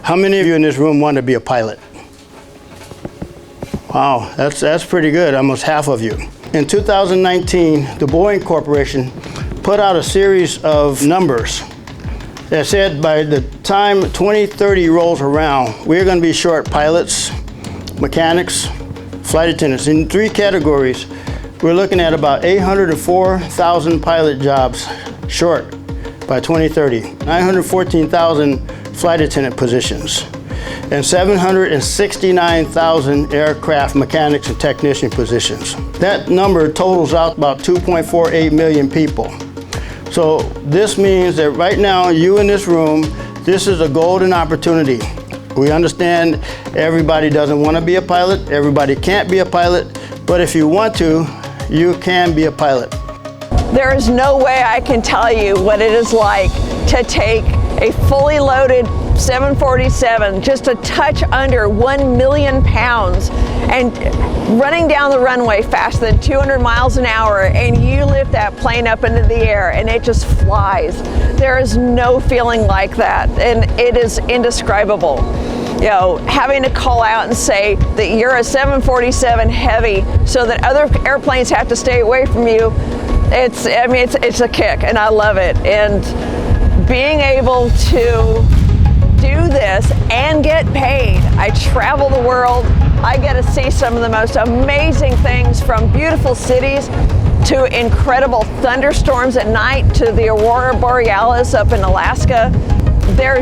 How many of you in this room want to be a pilot? Wow, that's pretty good, almost half of you. In 2019, the Boeing Corporation put out a series of numbers that said by the time 2030 rolls around, we're going to be short pilots, mechanics, flight attendants. In 3 categories, we're looking at about 804,000 pilot jobs short by 2030, 914,000 flight attendant positions, and 769,000 aircraft mechanics and technician positions. That number totals out about 2.48 million people. So this means that right now, you in this room, this is a golden opportunity. We understand everybody doesn't want to be a pilot, everybody can't be a pilot, but if you want to, you can be a pilot. There is no way I can tell you what it is like to take a fully loaded 747, just a touch under 1 million pounds, and running down the runway faster than 200 miles an hour, and you lift that plane up into the air and it just flies. There is no feeling like that, and it is indescribable. You know, having to call out and say that you're a 747 heavy so that other airplanes have to stay away from you, it's a kick, and I love it. And being able to do this and get paid. I travel the world. I get to see some of the most amazing things, from beautiful cities to incredible thunderstorms at night to the Aurora Borealis up in Alaska. There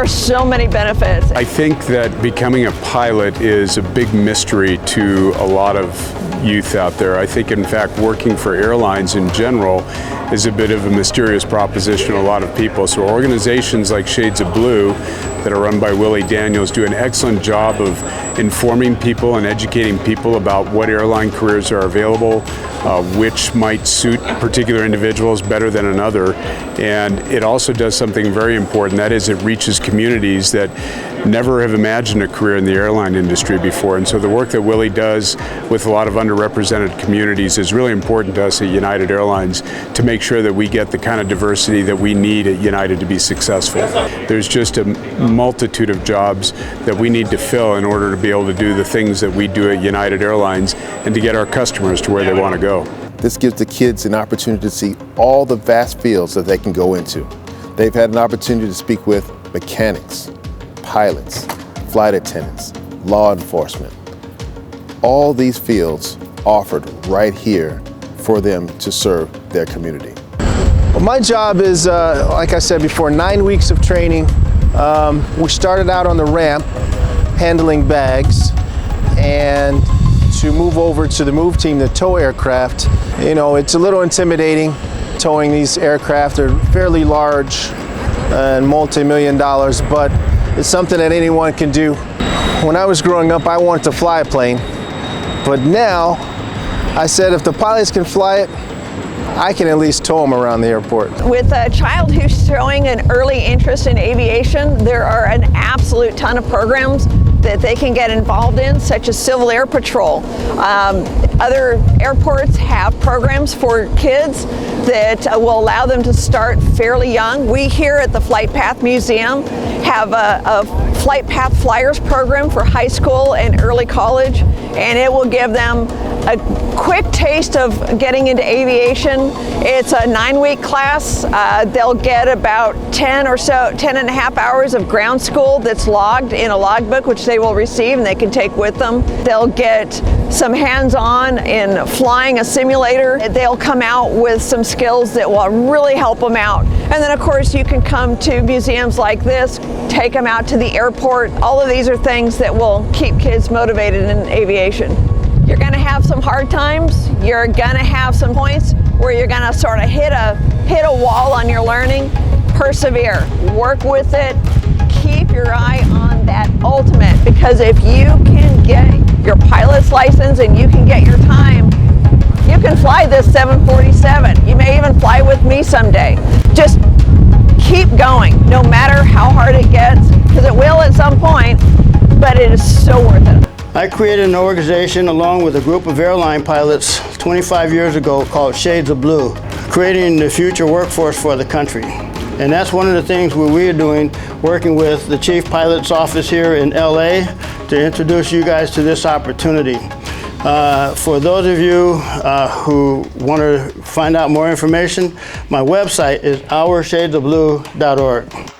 are so many benefits. I think that becoming a pilot is a big mystery to a lot of youth out there. I think, in fact, working for airlines in general is a bit of a mysterious proposition to a lot of people. So organizations like Shades of Blue that are run by Willie Daniels do an excellent job of informing people and educating people about what airline careers are available, which might suit particular individuals better than another. And it also does something very important, that is, it reaches communities that never have imagined a career in the airline industry before. And so the work that Willie does with a lot of underrepresented communities is really important to us at United Airlines to make sure that we get the kind of diversity that we need at United to be successful. There's just a multitude of jobs that we need to fill in order to be able to do the things that we do at United Airlines and to get our customers to where they want to go. This gives the kids an opportunity to see all the vast fields that they can go into. They've had an opportunity to speak with mechanics, pilots, flight attendants, law enforcement. All these fields offered right here for them to serve their community. Well, my job is, like I said before, 9 weeks of training. We started out on the ramp handling bags, and to move over to the move team to tow aircraft. You know, it's a little intimidating towing these aircraft. They're fairly large and multi-million dollars, but it's something that anyone can do. When I was growing up, I wanted to fly a plane, but now I said if the pilots can fly it, I can at least tow them around the airport. With a child who's showing an early interest in aviation, there are an absolute ton of programs that they can get involved in, such as Civil Air Patrol. Other airports have programs for kids that will allow them to start fairly young. We here at the Flight Path Museum have a Flight Path Flyers program for high school and early college, and it will give them a quick taste of getting into aviation. It's a 9-week class. They'll get about 10 and a half hours of ground school that's logged in a logbook, which they will receive and they can take with them. They'll get some hands-on in flying a simulator. They'll come out with some skills that will really help them out. And then of course you can come to museums like this, take them out to the airport. All of these are things that will keep kids motivated in aviation. You're gonna have some hard times. You're gonna have some points where you're gonna sort of hit a wall on your learning. Persevere, work with it, keep your eye on that ultimate, because if you can get your pilot's license and you can get your time, you can fly this 747. You may even fly with me someday. Just keep going, no matter how hard it gets, because it will at some point, but it is so worth it. I created an organization along with a group of airline pilots 25 years ago called Shades of Blue, creating the future workforce for the country. And that's one of the things we're doing, working with the Chief Pilot's office here in LA to introduce you guys to this opportunity. For those of you who want to find out more information, my website is ourshadesofblue.org.